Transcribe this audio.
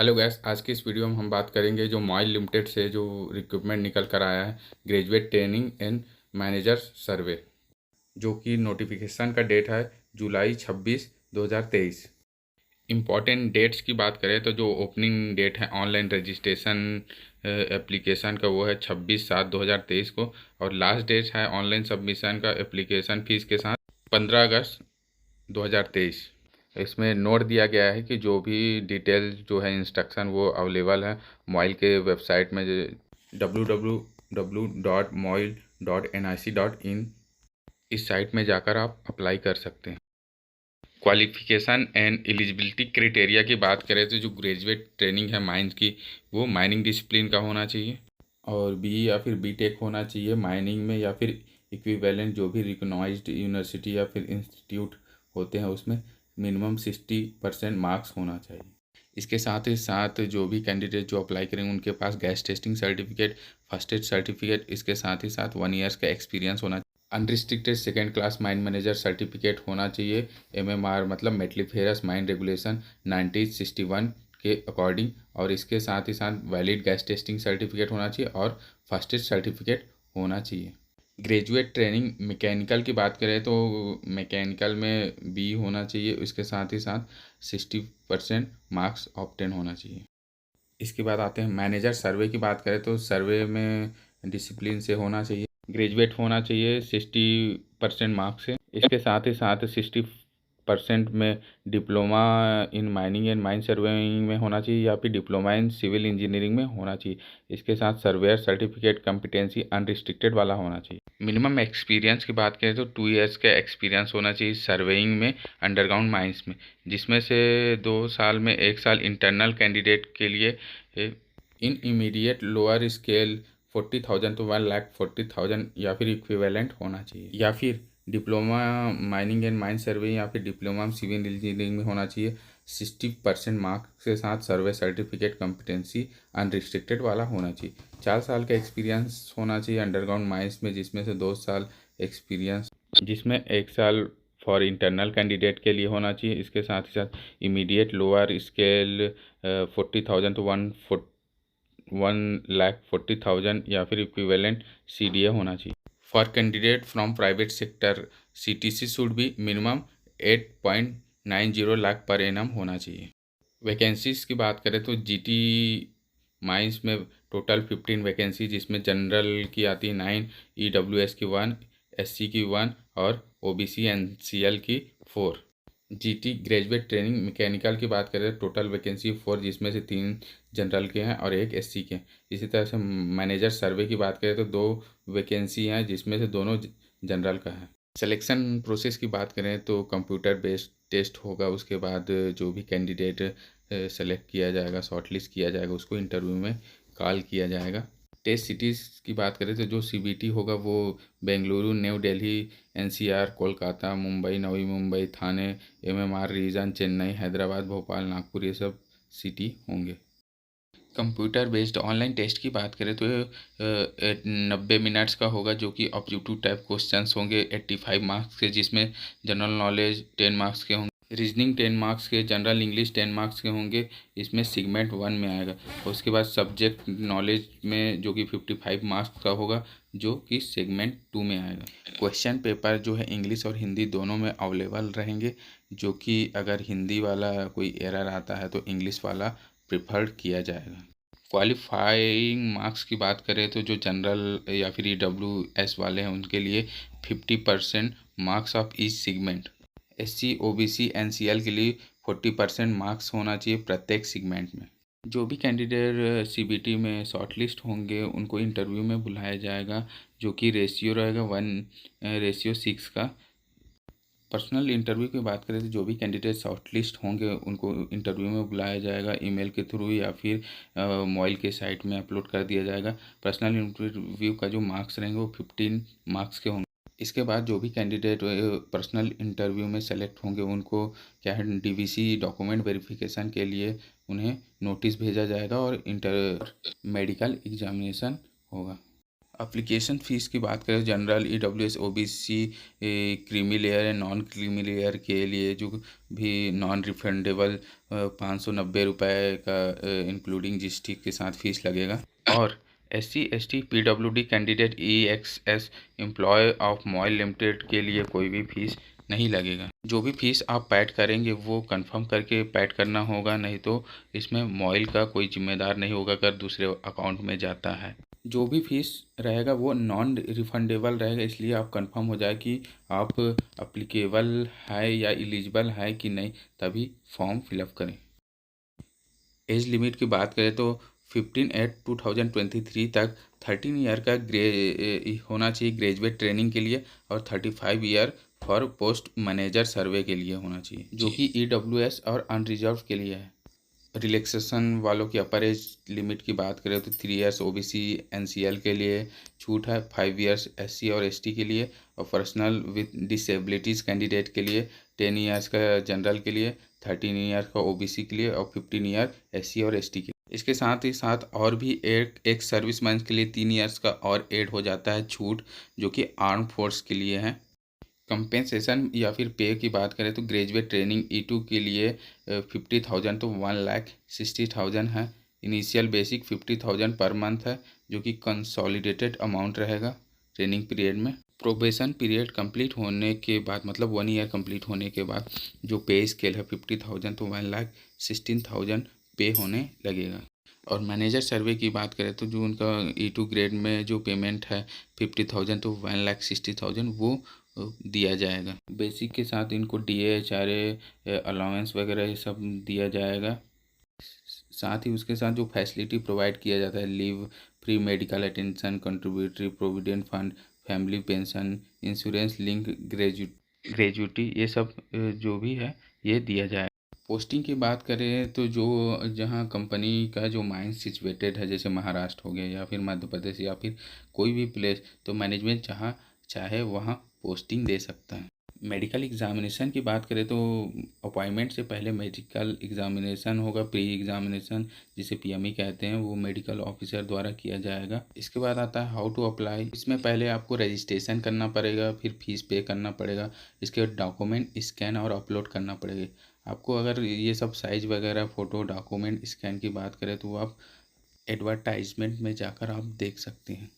Hello guys, आज की इस वीडियो में हम बात करेंगे जो मॉइल लिमिटेड से जो रिक्रूटमेंट निकल कर आया है, ग्रेजुएट ट्रेनिंग एंड मैनेजर सर्वे, जो कि नोटिफिकेशन का डेट है जुलाई 26 2023। इम्पॉर्टेंट डेट्स की बात करें तो जो ओपनिंग डेट है ऑनलाइन रजिस्ट्रेशन एप्लीकेशन का वो है 26/7/2023 को, और लास्ट डेट है ऑनलाइन सबमिशन का एप्लीकेशन फीस के साथ 15 अगस्त 2023। इसमें नोट दिया गया है कि जो भी डिटेल जो है इंस्ट्रक्शन वो अवेलेबल है मोइल के वेबसाइट में, www.moil.nic.in। इस साइट में जाकर आप अप्लाई कर सकते हैं। क्वालिफिकेशन एंड एलिजिबिलिटी क्राइटेरिया की बात करें तो जो ग्रेजुएट ट्रेनिंग है माइंस की, वो माइनिंग डिसिप्लिन का होना चाहिए और बी या फिर बीटेक होना चाहिए माइनिंग में, या फिर इक्विवेलेंट जो भी रिकॉग्नाइज्ड यूनिवर्सिटी या फिर इंस्टीट्यूट होते हैं उसमें मिनिमम 60% मार्क्स होना चाहिए। इसके साथ ही साथ जो भी कैंडिडेट जो अप्लाई करेंगे उनके पास gas testing certificate, first aid certificate, इसके साथ ही साथ 1 ईयर्स का एक्सपीरियंस होना, unrestricted second class mine manager certificate होना चाहिए, एमएमआर मतलब मेटलीफेरस माइन रेगुलेशन 1961 के अकॉर्डिंग, और इसके साथ ही साथ वैलिड गैस टेस्टिंग सर्टिफिकेट होना चाहिए और फर्स्ट एड सर्टिफिकेट होना चाहिए। ग्रेजुएट ट्रेनिंग मैकेनिकल की बात करें तो मैकेनिकल में बी होना चाहिए, इसके साथ ही साथ 60% मार्क्स ऑब्टेन होना चाहिए। इसके बाद आते हैं मैनेजर सर्वे की बात करें तो सर्वे में डिसिप्लिन से होना चाहिए, ग्रेजुएट होना चाहिए 60% मार्क्स से, इसके साथ ही साथ 60% में diploma in mining and mine surveying में होना चाहिए या फिर डिप्लोमा इन सिविल इंजीनियरिंग में होना चाहिए। इसके साथ सर्वेयर सर्टिफिकेट कॉम्पिटेंसी अनरिस्ट्रिक्टेड वाला होना चाहिए। मिनिमम एक्सपीरियंस की बात करें तो 2 ईयर्स का एक्सपीरियंस होना चाहिए सर्वेइंग में अंडरग्राउंड माइंस में, जिसमें से 2 साल में 1 साल इंटरनल कैंडिडेट के लिए इन इमीडिएट लोअर स्केल 40,000 to 1,40,000 या फिर इक्विवेलेंट होना चाहिए, या फिर डिप्लोमा माइनिंग एंड माइन सर्वे या फिर डिप्लोमा सिविल इंजीनियरिंग में होना चाहिए। 60% मार्क्स के साथ सर्वे सर्टिफिकेट कॉम्पिटेंसी अनरिस्ट्रिक्टेड वाला होना चाहिए। 4 साल का एक्सपीरियंस होना चाहिए अंडरग्राउंड माइंस में, जिसमें से 2 साल एक्सपीरियंस, जिसमें 1 साल फॉर इंटरनल कैंडिडेट के लिए होना चाहिए। इसके साथ ही साथ इमीडिएट लोअर स्केल 40,000 to 1,40,000 या फिर इक्विवेलेंट CDA होना चाहिए। For candidate from private sector CTC should be minimum 8.90 lakh per annum होना चाहिए। वैकेंसीज की बात करें तो GT माइंस में टोटल 15 वैकेंसी, जिसमें जनरल की आती है 9, EWS की 1, SC की 1 और OBC NCL की 4। GT ग्रेजुएट ट्रेनिंग मैकेनिकल की बात करें तो टोटल वैकेंसी 4, जिसमें से 3 जनरल के हैं और 1 SC के हैं। इसी तरह से मैनेजर सर्वे की बात करें तो 2 वैकेंसी हैं, जिसमें से दोनों जनरल का है। सिलेक्शन प्रोसेस की बात करें तो कंप्यूटर बेस्ड टेस्ट होगा, उसके बाद जो भी कैंडिडेट सेलेक्ट किया जाएगा, शॉर्टलिस्ट किया जाएगा, उसको इंटरव्यू में कॉल किया जाएगा। टेस्ट सिटीज़ की बात करें तो जो CBT होगा वो बेंगलुरु, न्यू दिल्ली, NCR, कोलकाता, मुंबई, नवी मुंबई, थाने, MMR रीजन, चेन्नई, हैदराबाद, भोपाल, नागपुर, ये सब सिटी होंगे। कंप्यूटर बेस्ड ऑनलाइन टेस्ट की बात करें तो 90 मिनट्स का होगा, जो कि ऑब्जेक्टिव टाइप क्वेश्चंस होंगे 85 मार्क्स के, जिसमें जनरल नॉलेज 10 मार्क्स के होंगे, रीजनिंग 10 मार्क्स के, जनरल इंग्लिश 10 मार्क्स के होंगे, इसमें सेगमेंट 1 में आएगा। और उसके बाद सब्जेक्ट नॉलेज में जो कि 55 मार्क्स का होगा, जो कि सेगमेंट 2 में आएगा। क्वेश्चन पेपर जो है इंग्लिश और हिंदी दोनों में अवेलेबल रहेंगे, जो कि अगर हिंदी वाला कोई एरर आता है तो इंग्लिश वाला प्रिफर्ड किया जाएगा। क्वालिफाइंग मार्क्स की बात करें तो जो जनरल या फिर EWS वाले हैं उनके लिए 50% marks of each segment, SC OBC NCL के लिए 40% मार्क्स होना चाहिए प्रत्येक सेगमेंट में। जो भी कैंडिडेट CBT में शॉर्टलिस्ट होंगे उनको इंटरव्यू में बुलाया जाएगा, जो कि रेशियो रहेगा 1:6 का। पर्सनल इंटरव्यू की बात करें तो जो भी कैंडिडेट शॉर्टलिस्ट होंगे उनको इंटरव्यू में बुलाया जाएगा, ईमेल के थ्रू या फिर मोबाइल के साइट में अपलोड कर दिया जाएगा। पर्सनल इंटरव्यू का जो मार्क्स रहेंगे वो 15 मार्क्स के होंगे। इसके बाद जो भी कैंडिडेट पर्सनल इंटरव्यू में सेलेक्ट होंगे उनको क्या है DVC डॉक्यूमेंट वेरिफिकेशन के लिए उन्हें नोटिस भेजा जाएगा और इंटर मेडिकल एग्जामिनेशन होगा। एप्लीकेशन फ़ीस की बात करें general EWS OBC creamy layer या नॉन क्रीमी लेयर के लिए जो भी नॉन रिफंडेबल 590 का इंक्लूडिंग GST के साथ फ़ीस लगेगा। और SC ST PWD candidate EXS employ of MOIL limited के लिए कोई भी फ़ीस नहीं लगेगा। जो भी फ़ीस आप पेड करेंगे वो कंफर्म करके पेड करना होगा, नहीं तो इसमें मॉइल का कोई जिम्मेदार नहीं होगा अगर दूसरे अकाउंट में जाता है। जो भी फीस रहेगा वो नॉन रिफंडेबल रहेगा, इसलिए आप कंफर्म हो जाए कि आप अप्लीकेबल है या एलिजिबल है कि नहीं, तभी फॉर्म फिलअप करें। एज लिमिट की बात करें तो 15/8/2023 तक 13 ईयर का होना चाहिए ग्रेजुएट ट्रेनिंग के लिए, और 35 ईयर फॉर पोस्ट मैनेजर सर्वे के लिए होना चाहिए, जो कि EWS और अनरिजर्व के लिए है। रिलैक्सेशन वालों की अपर एज लिमिट की बात करें तो 3 इयर्स OBC NCL के लिए छूट है, 5 इयर्स SC और ST के लिए, और पर्सनल विद डिसेबिलिटीज़ कैंडिडेट के लिए 10 इयर्स का जनरल के लिए, 13 ईयर का OBC के लिए, और 15 ईयर SC और ST के लिए। इसके साथ ही साथ और भी एक सर्विसमैन के लिए 3 इयर्स का और ऐड हो जाता है छूट, जो कि आर्म फोर्स के लिए है। कंपेंसेशन या फिर पे की बात करें तो ग्रेजुएट ट्रेनिंग E2 के लिए 50,000 तो 1,60,000 है। इनिशियल बेसिक 50,000 पर मंथ है, जो कि कंसोलिडेटेड अमाउंट रहेगा ट्रेनिंग पीरियड में। प्रोबेशन पीरियड कंप्लीट होने के बाद, मतलब 1 ईयर कंप्लीट होने के बाद जो पे स्केल है 50,000 तो 1,16,000 पे होने लगेगा। और मैनेजर सर्वे की बात करें तो जो उनका E2 ग्रेड में जो पेमेंट है 50,000 तो 1,60,000 वो दिया जाएगा। बेसिक के साथ इनको DA HRA अलाउंस वगैरह ये सब दिया जाएगा। साथ ही उसके साथ जो फैसिलिटी प्रोवाइड किया जाता है, leave, free medical attention, contributory provident fund, family pension, insurance link gratuity, ये सब जो भी है ये दिया जाए। पोस्टिंग की बात करें तो जो जहाँ कंपनी का जो माइंस सिचुएटेड है, जैसे महाराष्ट्र हो गया या फिर मध्य प्रदेश या फिर कोई भी प्लेस, तो मैनेजमेंट जहाँ चाहे वहाँ पोस्टिंग दे सकता है। मेडिकल एग्जामिनेशन की बात करें तो अपॉइंटमेंट से पहले मेडिकल एग्जामिनेशन होगा, प्री एग्जामिनेशन जिसे PME कहते हैं, वो मेडिकल ऑफिसर द्वारा किया जाएगा। इसके बाद आता है हाउ टू अप्लाई। इसमें पहले आपको रजिस्ट्रेशन करना पड़ेगा, फिर फीस पे करना पड़ेगा, इसके बाद डॉक्यूमेंट स्कैन और अपलोड करना पड़ेगा आपको। अगर ये सब साइज वगैरह फ़ोटो डॉक्यूमेंट स्कैन की बात करें तो आप एडवर्टाइजमेंट में जाकर आप देख सकते हैं।